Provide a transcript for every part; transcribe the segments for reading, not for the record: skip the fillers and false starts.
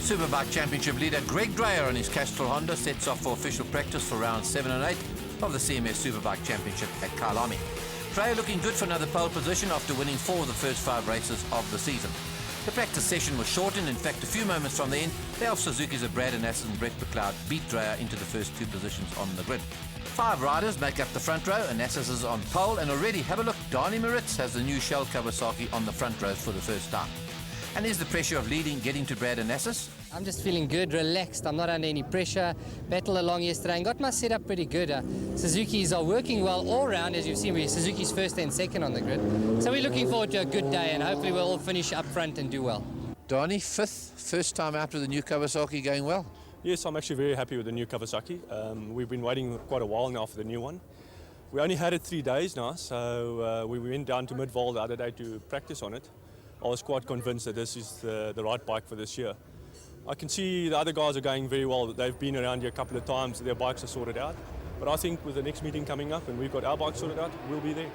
Superbike Championship leader Greg Dreyer on his Castrol Honda sets off for official practice for rounds 7 and 8 of the CMS Superbike Championship at Kyalami. Dreyer looking good for another pole position after winning 4 of the first 5 races of the season. The practice session was shortened. In fact, a few moments from the end, the Elf Suzuki's of Brad Nasser and Brett McLeod beat Dreyer into the first 2 positions on the grid. 5 riders make up the front row, and Nasser is on pole, and already, have a look, Dani Moritz has the new Shell Kawasaki on the front row for the first time. And is the pressure of leading getting to Brad Nasser? I'm just feeling good, relaxed. I'm not under any pressure. Battled along yesterday and got my setup pretty good. Suzuki's are working well all round, as you've seen. We're Suzuki's first and second on the grid. So we're looking forward to a good day, and hopefully we'll all finish up front and do well. Dani, 5th, first time out with the new Kawasaki, going well? Yes, I'm actually very happy with the new Kawasaki. We've been waiting quite a while now for the new one. We only had it 3 days now, so we went down to Midval the other day to practice on it. I was quite convinced that this is the right bike for this year. I can see the other guys are going very well. They've been around here a couple of times, their bikes are sorted out. But I think with the next meeting coming up and we've got our bikes sorted out, we'll be there.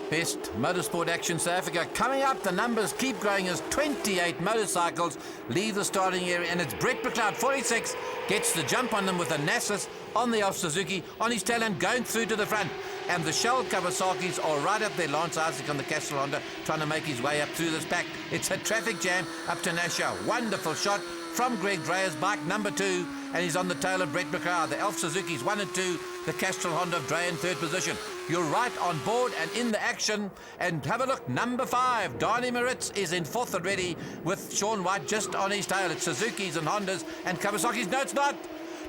Best motorsport action South Africa coming up. The numbers keep growing as 28 motorcycles leave the starting area, and it's Brett McLeod, 46, gets the jump on them with a Nasser on the Elf Suzuki on his tail end going through to the front. And the Shell Kawasaki's are right up there. Lance Isaac on the Castrol Honda trying to make his way up through this pack. It's a traffic jam up to Nasser. Wonderful shot from Greg Dreyer's bike, number 2, and he's on the tail of Brett McLeod. The Elf Suzuki's 1 and 2, the Castrol Honda of Dreyer in 3rd position. You're right on board and in the action. And have a look, number 5, Dani Moritz is in 4th already with Sean White just on his tail. It's Suzuki's and Hondas and Kawasaki's. No, it's not.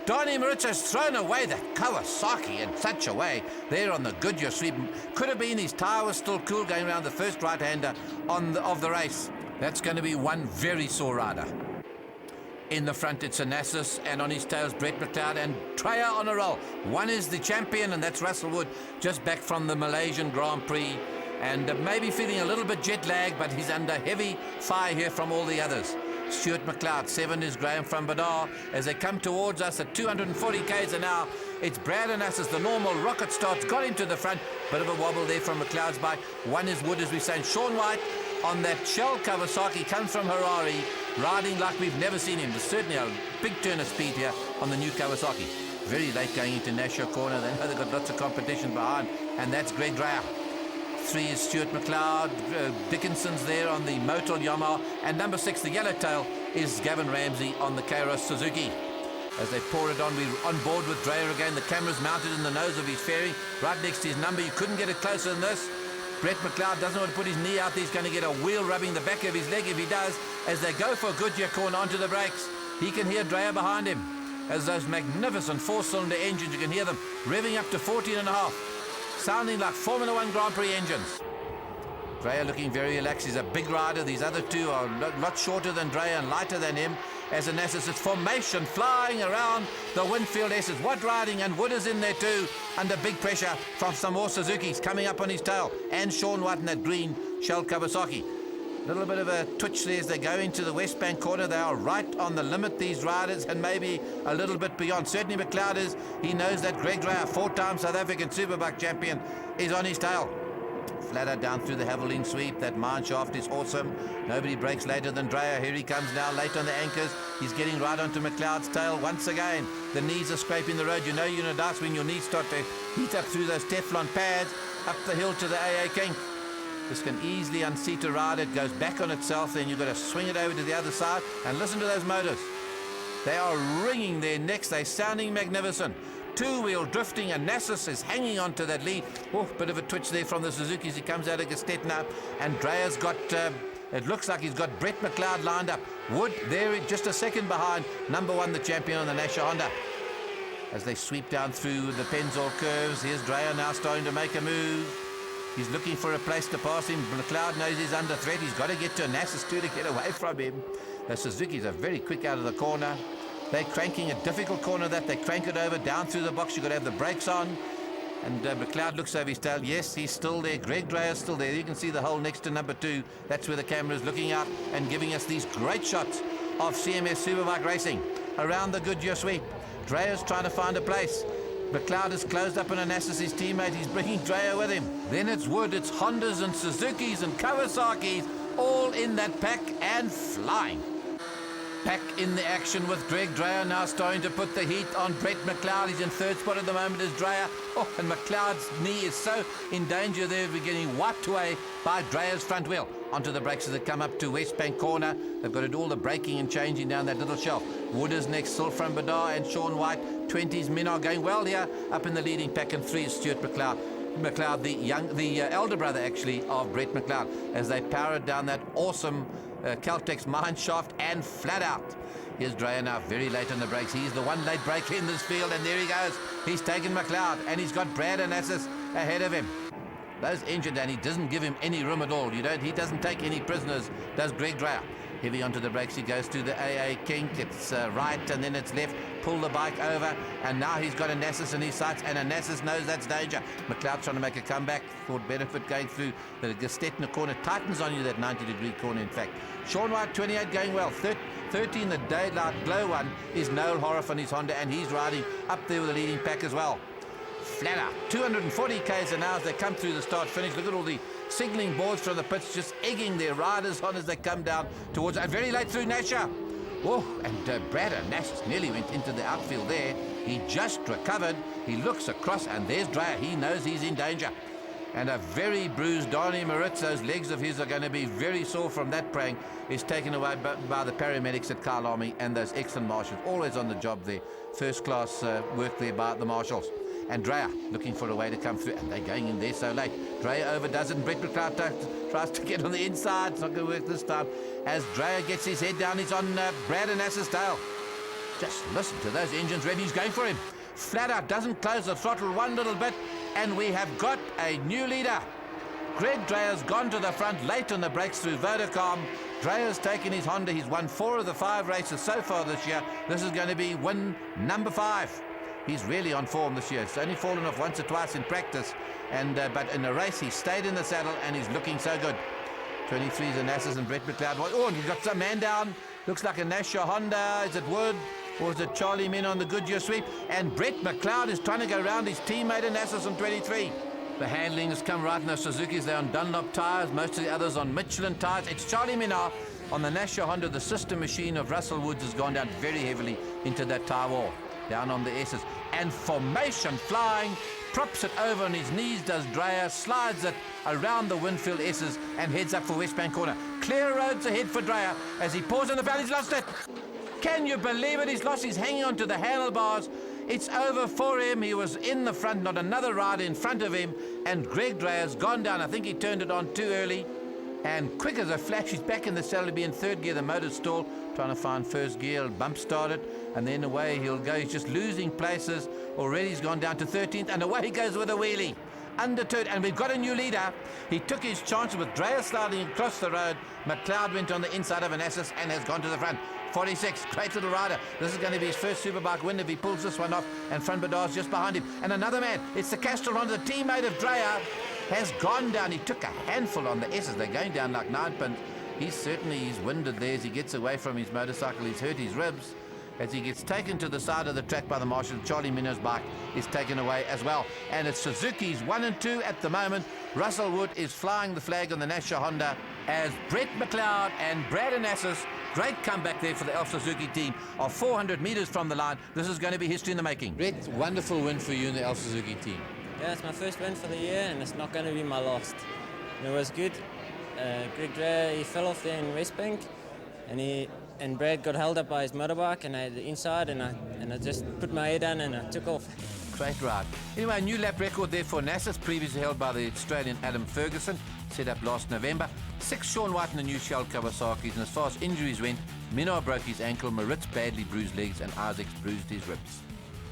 Dani Moritz has thrown away the Kawasaki in such a way. There on the Goodyear sweep. Could have been his tyre was still cool going around the first right-hander of the race. That's going to be one very sore rider. In the front, it's a Nasser, and on his tails, Brett McLeod and Dreyer on a roll. One is the champion, and that's Russell Wood, just back from the Malaysian Grand Prix, and maybe feeling a little bit jet lag, but he's under heavy fire here from all the others. Stuart McLeod, 7 is Graham from Badar. As they come towards us at 240 k's an hour, it's Brad Nasser, the normal rocket starts, got him to the front. Bit of a wobble there from McLeod's bike. 1 is Wood, as we say. Sean White on that Shell Kawasaki comes from Harare, riding like we've never seen him. There's certainly a big turn of speed here on the new Kawasaki. Very late going into Nasser corner. They know they've got lots of competition behind, and that's Greg Dreyer. 3 is Stuart McLeod, Dickinson's there on the Motul Yamaha, and number 6, the yellowtail, is Gavin Ramsey on the Kairos Suzuki. As they pour it on, we're on board with Dreyer again. The camera's mounted in the nose of his fairing, right next to his number. You couldn't get it closer than this. Brett McLeod doesn't want to put his knee out. He's going to get a wheel rubbing the back of his leg if he does, as they go for a Goodyear corner onto the brakes. He can hear Dreyer behind him. As those magnificent 4-cylinder engines, you can hear them revving up to 14.5. Sounding like Formula 1 Grand Prix engines. Dreyer looking very relaxed. He's a big rider. These other 2 are a lot shorter than Dreyer and lighter than him. As a Nasser, it's formation flying around the Winfield S's. What riding, and Wood is in there too, under big pressure from some more Suzuki's coming up on his tail. And Sean White in that green Shell Kawasaki. A little bit of a twitch there as they go into the West Bank corner. They are right on the limit, these riders, and maybe a little bit beyond. Certainly McLeod is. He knows that Greg Dreyer, 4-time South African Superbike champion, is on his tail. Flatter down through the Haveline sweep. That mine shaft is awesome. Nobody breaks later than Dreyer. Here he comes now, late on the anchors. He's getting right onto McLeod's tail once again. The knees are scraping the road. You know you're in a dice when your knees start to heat up through those Teflon pads, up the hill to the AA King. This can easily unseat a rider. It goes back on itself, then you've got to swing it over to the other side, and listen to those motors. They are ringing their necks. They're sounding magnificent. 2-wheel drifting, and Nasser is hanging on to that lead. Oh, bit of a twitch there from the Suzuki as he comes out of Gestetten up, and Dreyer's got, it looks like he's got Brett McLeod lined up. Wood there just a second behind, number 1, the champion on the Nasser Honda. As they sweep down through the Penzol curves, here's Dreyer now starting to make a move. He's looking for a place to pass him. McLeod knows he's under threat. He's got to get to Nasser too to get away from him. The Suzuki's are very quick out of the corner. They're cranking a difficult corner that they crank it over down through the box. You've got to have the brakes on. And McLeod looks over his tail. Yes, he's still there. Greg Dreyer's still there. You can see the hole next to number 2. That's where the camera is looking out and giving us these great shots of CMS Superbike racing around the Goodyear sweep. Dreyer's trying to find a place. McLeod is closed up on a Nasser, his teammate. He's bringing Dreyer with him. Then it's Wood, it's Hondas and Suzuki's and Kawasaki's, all in that pack and flying. Back in the action with Greg Dreyer now starting to put the heat on Brett McLeod. He's in third spot at the moment as Dreyer. Oh, and McLeod's knee is so in danger there. We're getting wiped away by Dreyer's front wheel. Onto the brakes as they come up to West Bank Corner. They've got to do all the braking and changing down that little shelf. Wood is next, Silfran Badar and Sean White. 20s men are going well here. Up in the leading pack, and 3 is Stuart McLeod. McLeod, the elder brother actually of Brett McLeod, as they powered down that awesome Caltex mine shaft and flat out. Here's Dreyer now very late on the brakes. He's the one late braker in this field, and there he goes. He's taken McLeod, and he's got Brad Onassis ahead of him. Those engines, and he doesn't give him any room at all. He doesn't take any prisoners, does Greg Dreyer. Heavy onto the brakes, he goes to the AA kink. It's right and then it's left. Pull the bike over, and now he's got Onassis in his sights, and Onassis knows that's danger. McLeod trying to make a comeback. Thought benefit going through the Gestetner corner. Tightens on you, that 90-degree corner, in fact. Sean White, 28, going well. 13, the daylight glow one, is Noel Horriff on his Honda, and he's riding up there with the leading pack as well. Flat out. 240 k's an hour as they come through the start-finish. Look at all the signalling boards from the pits just egging their riders on as they come down towards very late through Nasher. Oh, and Brad Onassis nearly went into the outfield there. He just recovered. He looks across, and there's Dreyer. He knows he's in danger. And a very bruised Donnie Moritz, those legs of his are going to be very sore from that praying, is taken away by the paramedics at Kyalami, and those excellent marshals, always on the job there. First class work there by the marshals. And Dreyer looking for a way to come through, and they're going in there so late. Dreyer overdoes it, and Brett McLeod tries to get on the inside. It's not going to work this time. As Dreyer gets his head down, he's on Brad Onassis' tail. Just listen to those engines ready. He's going for him. Flat out, doesn't close the throttle one little bit, and we have got a new leader. Greg Dreyer's gone to the front late on the brakes through Vodacom. Dreyer's taken his Honda. He's won 4 of the 5 races so far this year. This is going to be win number 5. He's really on form this year. It's only fallen off once or twice in practice, and but in the race he stayed in the saddle, and he's looking so good. 23 is Onassis and Brett McLeod. Oh, and he's got some man down. Looks like a Nasher Honda. Is it Wood? Or is it Charlie Min on the Goodyear sweep? And Brett McLeod is trying to go around his teammate Onassis on 23. The handling has come right now. Suzuki's there on Dunlop tyres. Most of the others on Michelin tyres. It's Charlie Min now on the Nasher Honda. The sister machine of Russell Woods has gone down very heavily into that tyre wall. Down on the S's, and formation flying, props it over on his knees, does Dreyer, slides it around the Winfield S's and heads up for West Bank Corner. Clear roads ahead for Dreyer as he paused in the valley. He's lost it. Can you believe it? He's lost. He's hanging onto the handlebars. It's over for him. He was in the front, not another rider in front of him, and Greg Dreyer's gone down. I think he turned it on too early, and quick as a flash, he's back in the saddle to be in third gear. The motor's stalled, trying to find first gear, bump started, and then away he'll go. He's just losing places. Already he's gone down to 13th, and away he goes with a wheelie. Undeterred, and we've got a new leader. He took his chance with Dreyer sliding across the road. McLeod went on the inside of Onassis and has gone to the front. 46, great little rider. This is going to be his first Superbike win if he pulls this one off, and Front Badar's just behind him. And another man, it's the Castrol Honda, the teammate of Dreyer, has gone down. He took a handful on the S's. They're going down like 9 pins. He's winded there as he gets away from his motorcycle. He's hurt his ribs. As he gets taken to the side of the track by the marshal, Charlie Minno's bike is taken away as well. And it's Suzuki's 1 and 2 at the moment. Russell Wood is flying the flag on the Nasher Honda as Brett McLeod and Brad Onassis, great comeback there for the Elf Suzuki team, are 400 metres from the line. This is going to be history in the making. Brett, wonderful win for you in the Elf Suzuki team. Yeah, it's my first win for the year, and it's not going to be my last. And it was good. Greg Dreyer, he fell off there in West Bank, and Brad got held up by his motorbike, and I had the inside, and I just put my head down and I took off. Great ride. Anyway, a new lap record there for Onassis, previously held by the Australian Adam Ferguson, set up last November. 6 Sean White and the new Shell Kawasaki's, and as far as injuries went, Minnow broke his ankle, Moritz badly bruised legs, and Isaacs bruised his ribs.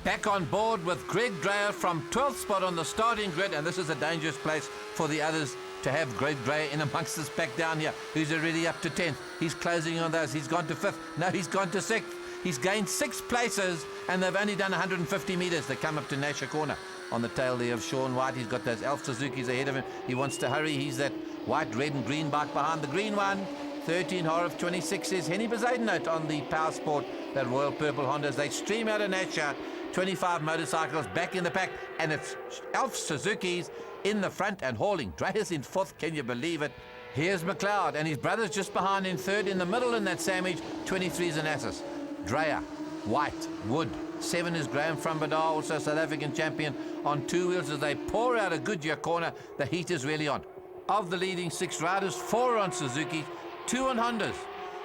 Back on board with Greg Dreyer from 12th spot on the starting grid, and this is a dangerous place for the others to have Greg Dreyer in amongst this pack down here, who's already up to 10th. He's closing on those. He's gone to 5th. No, he's gone to 6th. He's gained 6 places, and they've only done 150 metres. They come up to Nasher Corner on the tail there of Sean White. He's got those Elf Suzukis ahead of him. He wants to hurry. He's that white, red and green bike behind the green one. 13 Horriff, 26 is Henny Bezaidenote on the Power Sport, that Royal Purple Honda, as they stream out of Nasher. 25 motorcycles back in the pack, and it's Elf Suzuki's in the front and hauling. Dreyer's in 4th, can you believe it? Here's McLeod, and his brother's just behind in third. In the middle in that sandwich, 23 is Anassis. Dreyer, White, Wood. 7 is Graham from Badar, also South African champion on 2 wheels. As they pour out a Goodyear corner, the heat is really on. Of the leading 6 riders, 4 are on Suzuki, 2 on Hondas.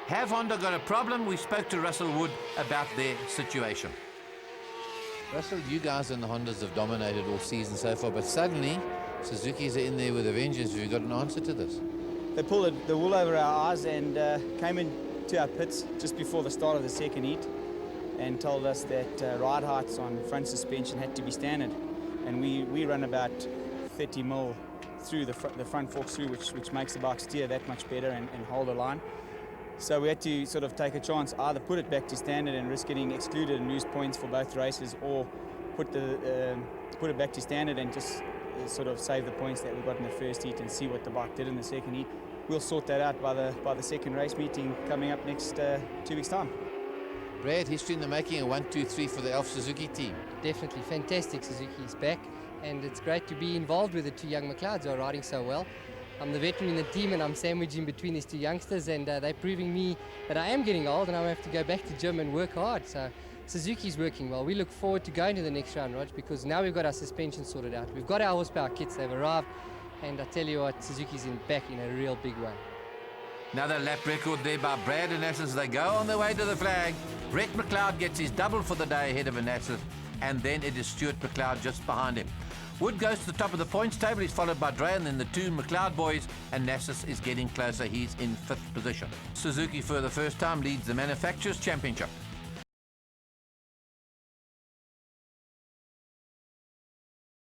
Have Honda got a problem? We spoke to Russell Wood about their situation. Russell, you guys in the Hondas have dominated all season so far, but suddenly Suzuki's are in there with a vengeance. Have you got an answer to this? They pulled the wool over our eyes and came into our pits just before the start of the second heat and told us that ride heights on front suspension had to be standard. And we run about 30 mil through the front forks through, which makes the bike steer that much better and hold a line. So we had to sort of take a chance, either put it back to standard and risk getting excluded and lose points for both races, or put it back to standard and just sort of save the points that we got in the first heat and see what the bike did in the second heat. We'll sort that out by the second race meeting coming up next 2 weeks' time. Brad, history in the making, a 1, 2, 3 for the Elf Suzuki team. Definitely fantastic. Suzuki's back, and it's great to be involved with the 2 young McLeods who are riding so well. I'm the veteran in the team, and I'm sandwiched in between these 2 youngsters, and they're proving me that I am getting old and I have to go back to gym and work hard. So Suzuki's working well. We look forward to going to the next round, Rog, because now we've got our suspension sorted out. We've got our horsepower kits, they've arrived, and I tell you what, Suzuki's back in a real big way. Another lap record there by Brad Anassis as they go on their way to the flag. Brett McLeod gets his double for the day ahead of Anassis, and then it is Stuart McLeod just behind him. Wood goes to the top of the points table. He's followed by Dre and then the 2 McLeod boys, and Nassis is getting closer. He's in 5th position. Suzuki for the first time leads the Manufacturers' Championship.